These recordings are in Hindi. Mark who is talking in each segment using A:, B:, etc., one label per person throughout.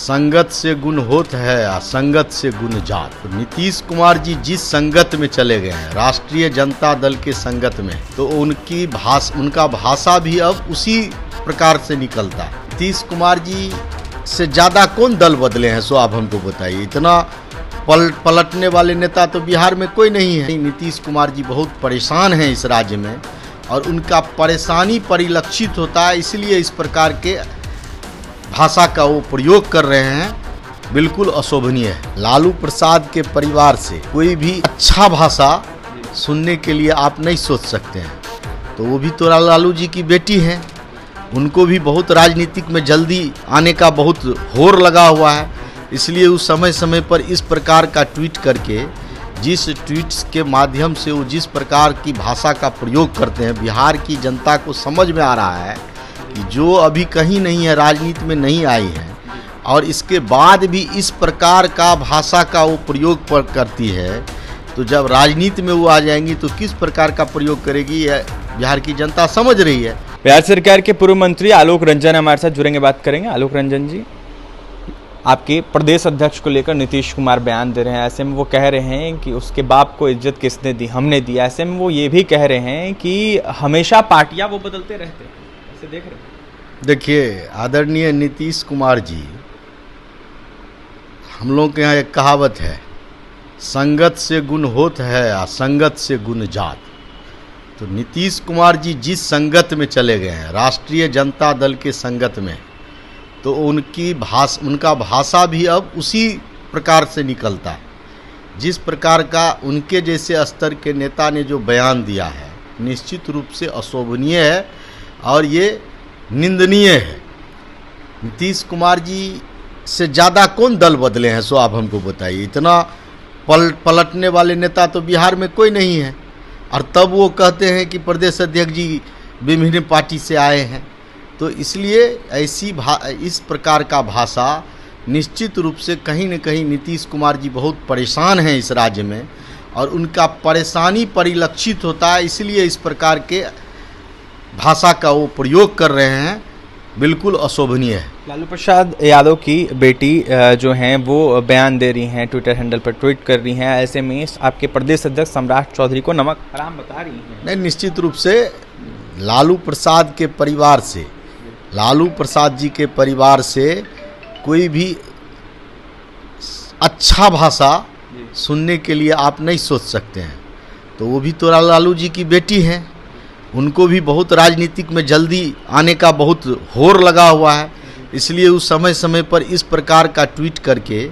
A: संगत से गुण होत है आ संगत से गुण जात। तो नीतीश कुमार जी जिस संगत में चले गए हैं, राष्ट्रीय जनता दल के संगत में, तो उनका भाषा भी अब उसी प्रकार से निकलता है। नीतीश कुमार जी से ज़्यादा कौन दल बदले हैं, सो आप हमको बताइए। इतना पलटने वाले नेता तो बिहार में कोई नहीं है। नीतीश कुमार जी बहुत परेशान हैं इस राज्य में और उनका परेशानी परिलक्षित होता है, इसलिए इस प्रकार के भाषा का वो प्रयोग कर रहे हैं, बिल्कुल अशोभनीय है। लालू प्रसाद के परिवार से कोई भी अच्छा भाषा सुनने के लिए आप नहीं सोच सकते हैं। तो वो भी तो लालू जी की बेटी हैं, उनको भी बहुत राजनीतिक में जल्दी आने का बहुत होड़ लगा हुआ है, इसलिए उस समय समय पर इस प्रकार का ट्वीट करके, जिस ट्वीट्स के माध्यम से वो जिस प्रकार की भाषा का प्रयोग करते हैं, बिहार की जनता को समझ में आ रहा है कि जो अभी कहीं नहीं है, राजनीति में नहीं आई है, और इसके बाद भी इस प्रकार का भाषा का वो प्रयोग करती है, तो जब राजनीति में वो आ जाएंगी तो किस प्रकार का प्रयोग करेगी, यह बिहार की जनता समझ रही है।
B: बिहार सरकार के पूर्व मंत्री आलोक रंजन हमारे साथ जुड़ेंगे, बात करेंगे। आलोक रंजन जी, आपके प्रदेश अध्यक्ष को लेकर नीतीश कुमार बयान दे रहे हैं, ऐसे में वो कह रहे हैं कि उसके बाप को इज्जत किसने दी, हमने दिया। ऐसे में वो ये भी कह रहे हैं कि हमेशा पार्टियां वो बदलते रहते हैं, ऐसे देख रहे हैं।
A: देखिए आदरणीय नीतीश कुमार जी, हम लोग के यहाँ एक कहावत है, संगत से गुण होत है आ संगत से गुण जात। तो नीतीश कुमार जी जिस संगत में चले गए हैं, राष्ट्रीय जनता दल के संगत में, तो उनका भाषा भी अब उसी प्रकार से निकलता है। जिस प्रकार का उनके जैसे स्तर के नेता ने जो बयान दिया है, निश्चित रूप से अशोभनीय है और ये निंदनीय है। नीतीश कुमार जी से ज़्यादा कौन दल बदले हैं, सो आप हमको बताइए। इतना पलटने वाले नेता तो बिहार में कोई नहीं है, और तब वो कहते हैं कि प्रदेश अध्यक्ष जी विभिन्न पार्टी से आए हैं। तो इसलिए इस प्रकार का भाषा निश्चित रूप से कहीं न कहीं नीतीश कुमार जी बहुत परेशान हैं इस राज्य में, और उनका परेशानी परिलक्षित होता है, इसलिए इस प्रकार के भाषा का वो प्रयोग कर रहे हैं, बिल्कुल अशोभनीय है।
B: लालू प्रसाद यादव की बेटी जो हैं वो बयान दे रही हैं, ट्विटर हैंडल पर ट्वीट कर रही हैं, ऐसे में आपके प्रदेश अध्यक्ष सम्राट चौधरी को नमक हराम बता रही हैं।
A: नहीं, निश्चित रूप से लालू प्रसाद के परिवार से, लालू प्रसाद जी के परिवार से कोई भी अच्छा भाषा सुनने के लिए आप नहीं सोच सकते हैं। तो वो भी तो लालू जी की बेटी हैं, उनको भी बहुत राजनीतिक में जल्दी आने का बहुत होड़ लगा हुआ है, इसलिए उस समय समय पर इस प्रकार का ट्वीट करके,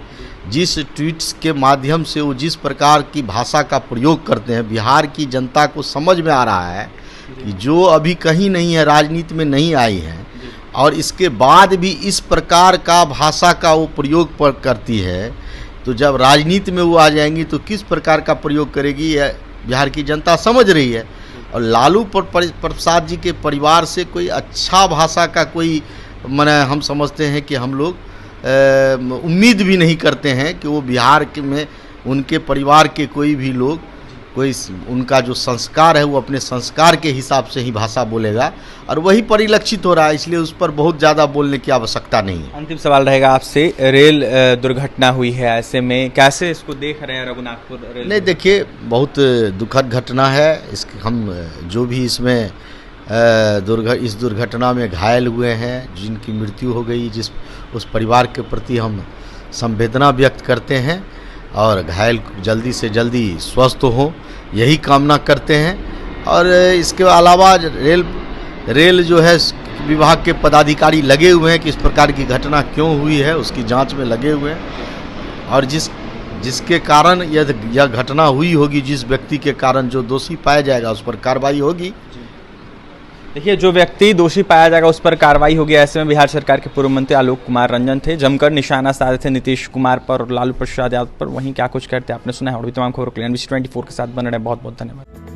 A: जिस ट्वीट्स के माध्यम से वो जिस प्रकार की भाषा का प्रयोग करते हैं, बिहार की जनता को समझ में आ रहा है कि जो अभी कहीं नहीं है, राजनीति में नहीं आई है, और इसके बाद भी इस प्रकार का भाषा का वो प्रयोग करती है, तो जब राजनीति में वो आ जाएंगी तो किस प्रकार का प्रयोग करेगी, यह बिहार की जनता समझ रही है। और लालू प्रसाद जी के परिवार से कोई अच्छा भाषा का कोई माने हम समझते हैं कि हम लोग उम्मीद भी नहीं करते हैं कि वो बिहार में उनके परिवार के कोई भी लोग, कोई उनका जो संस्कार है वो अपने संस्कार के हिसाब से ही भाषा बोलेगा, और वही परिलक्षित हो रहा है, इसलिए उस पर बहुत ज़्यादा बोलने की आवश्यकता नहीं है।
B: अंतिम सवाल रहेगा आपसे, रेल दुर्घटना हुई है, ऐसे में कैसे इसको देख रहे हैं रघुनाथपुर रेल?
A: नहीं, देखिए बहुत दुखद घटना है। हम जो भी इसमें इस दुर्घटना में घायल हुए हैं, जिनकी मृत्यु हो गई, उस परिवार के प्रति हम संवेदना व्यक्त करते हैं, और घायल जल्दी से जल्दी स्वस्थ हो यही कामना करते हैं। और इसके अलावा रेल जो है विभाग के पदाधिकारी लगे हुए हैं कि इस प्रकार की घटना क्यों हुई है उसकी जांच में लगे हुए हैं, और जिसके कारण यह घटना हुई होगी, जिस व्यक्ति के कारण जो दोषी पाया जाएगा उस पर कार्रवाई होगी।
B: देखिए, जो व्यक्ति दोषी पाया जाएगा उस पर कार्रवाई होगी। ऐसे में बिहार सरकार के पूर्व मंत्री आलोक कुमार रंजन थे, जमकर निशाना साधे थे नीतीश कुमार पर और लालू प्रसाद यादव पर। वहीं क्या कुछ कहते हैं आपने सुना है। और भी तमाम खबरों के लिए NBC 24 के साथ बन रहे हैं। बहुत बहुत धन्यवाद।